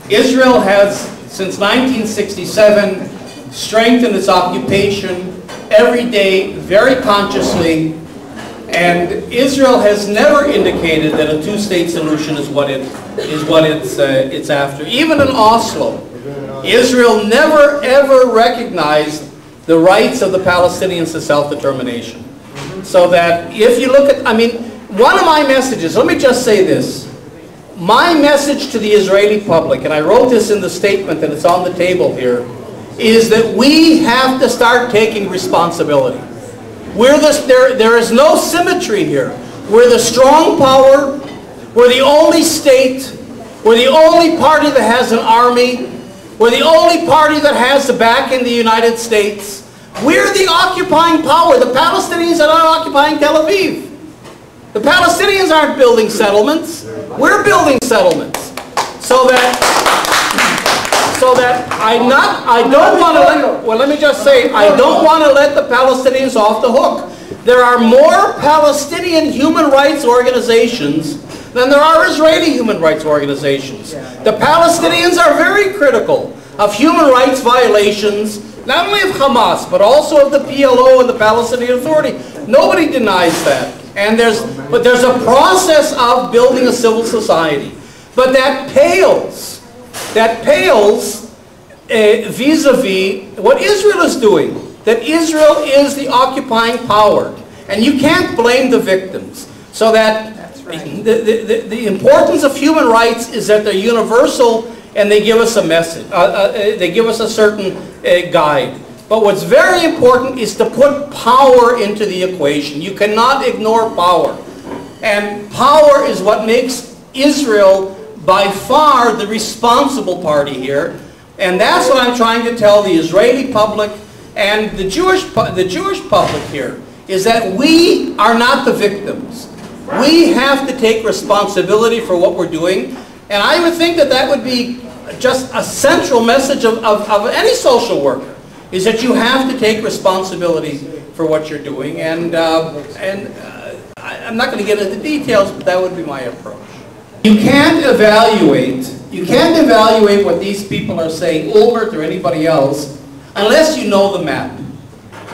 Israel has, since 1967, strengthened its occupation every day, very consciously, and Israel has never indicated that a two-state solution is what it's after. Even in Oslo, Israel never ever recognized the rights of the Palestinians to self-determination. So that if you look at, I mean, one of my messages, let me just say this. My message to the Israeli public, and I wrote this in the statement and it's on the table here, is that we have to start taking responsibility. There is no symmetry here. We're the strong power, we're the only state, we're the only party that has an army, we're the only party that has the back in the United States. We're the occupying power. The Palestinians are not occupying Tel Aviv. The Palestinians aren't building settlements. We're building settlements. So that I don't want to let, well, let me just say, I don't want to let the Palestinians off the hook. There are more Palestinian human rights organizations than there are Israeli human rights organizations. The Palestinians are very critical of human rights violations, not only of Hamas, but also of the PLO and the Palestinian Authority. Nobody denies that. And there's a process of building a civil society. But that pales vis-a-vis what Israel is doing. That Israel is the occupying power. And you can't blame the victims. So that the importance of human rights is that they're universal and they give us a message. They give us a certain guide. But what's very important is to put power into the equation. You cannot ignore power. And power is what makes Israel by far the responsible party here. And that's what I'm trying to tell the Israeli public and the Jewish public here, is that we are not the victims. We have to take responsibility for what we're doing. And I would think that that would be just a central message of any social worker, is that you have to take responsibility for what you're doing. And I'm not going to get into details, but that would be my approach. You can't evaluate what these people are saying, Olmert or anybody else, unless you know the map,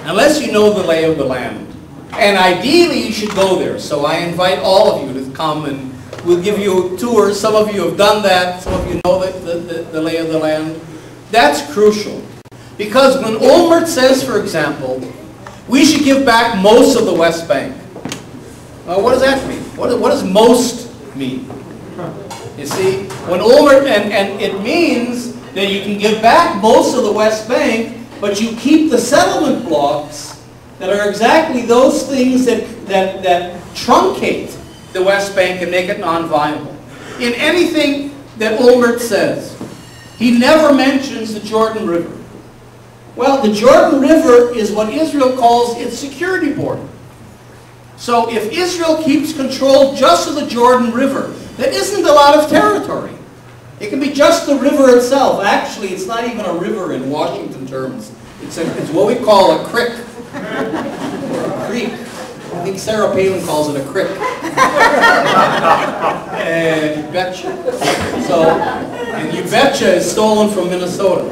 unless you know the lay of the land. And ideally, you should go there. So I invite all of you to come and we'll give you tours. Some of you have done that. Some of you know the lay of the land. That's crucial. Because when Olmert says, for example, we should give back most of the West Bank. Well, what does that mean? What does most mean? You see, when Olmert, and it means that you can give back most of the West Bank, but you keep the settlement blocks that are exactly those things that truncate the West Bank and make it non-viable. In anything that Olmert says, he never mentions the Jordan River. Well, the Jordan River is what Israel calls its security border. So if Israel keeps control just of the Jordan River, that isn't a lot of territory. It can be just the river itself. Actually, it's not even a river in Washington terms. It's what we call a creek. Or a creek. I think Sarah Palin calls it a crick. And you betcha. So, and you betcha is stolen from Minnesota.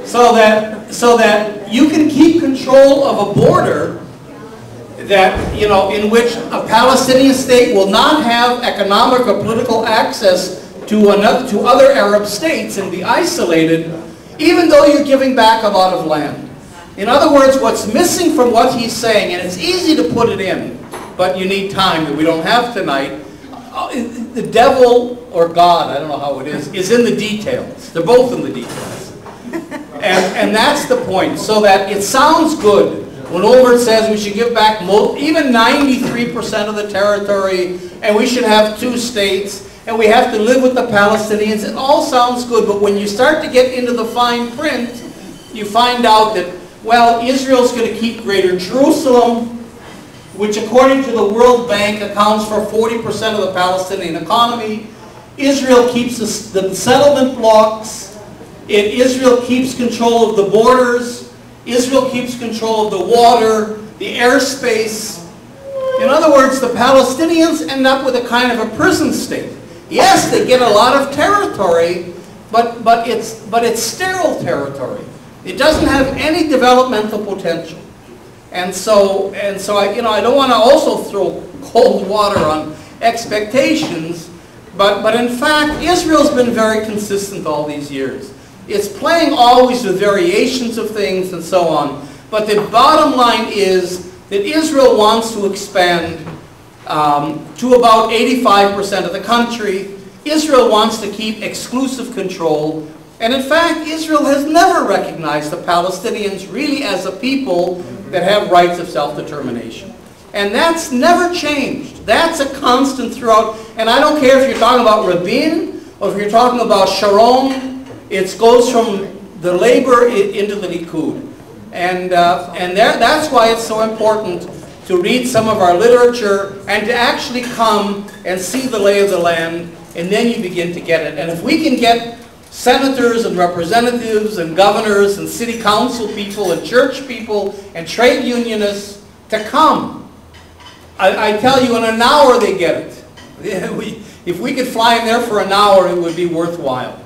So that you can keep control of a border that, you know, in which a Palestinian state will not have economic or political access to other Arab states and be isolated, even though you're giving back a lot of land. In other words, what's missing from what he's saying, and it's easy to put it in, but you need time that we don't have tonight, the devil or God, I don't know how it is in the details. They're both in the details. And that's the point, so that it sounds good when Olmert says we should give back even 93% of the territory, and we should have two states, and we have to live with the Palestinians. It all sounds good, but when you start to get into the fine print, you find out that, well, Israel's going to keep Greater Jerusalem, which according to the World Bank accounts for 40% of the Palestinian economy. Israel keeps the settlement blocks. Israel keeps control of the borders. Israel keeps control of the water, the airspace. In other words, the Palestinians end up with a kind of a prison state. Yes, they get a lot of territory, but it's sterile territory. It doesn't have any developmental potential. And so I don't want to also throw cold water on expectations, but in fact, Israel's been very consistent all these years. It's playing always with variations of things and so on. But the bottom line is that Israel wants to expand to about 85% of the country. Israel wants to keep exclusive control. And in fact, Israel has never recognized the Palestinians really as a people that have rights of self-determination. And that's never changed. That's a constant throughout. And I don't care if you're talking about Rabin or if you're talking about Sharon. It goes from the labor into the Likud. And that's why it's so important to read some of our literature and to actually come and see the lay of the land, and then you begin to get it. And if we can get senators and representatives and governors and city council people and church people and trade unionists to come, I tell you, in an hour they get it. If we could fly in there for an hour, it would be worthwhile.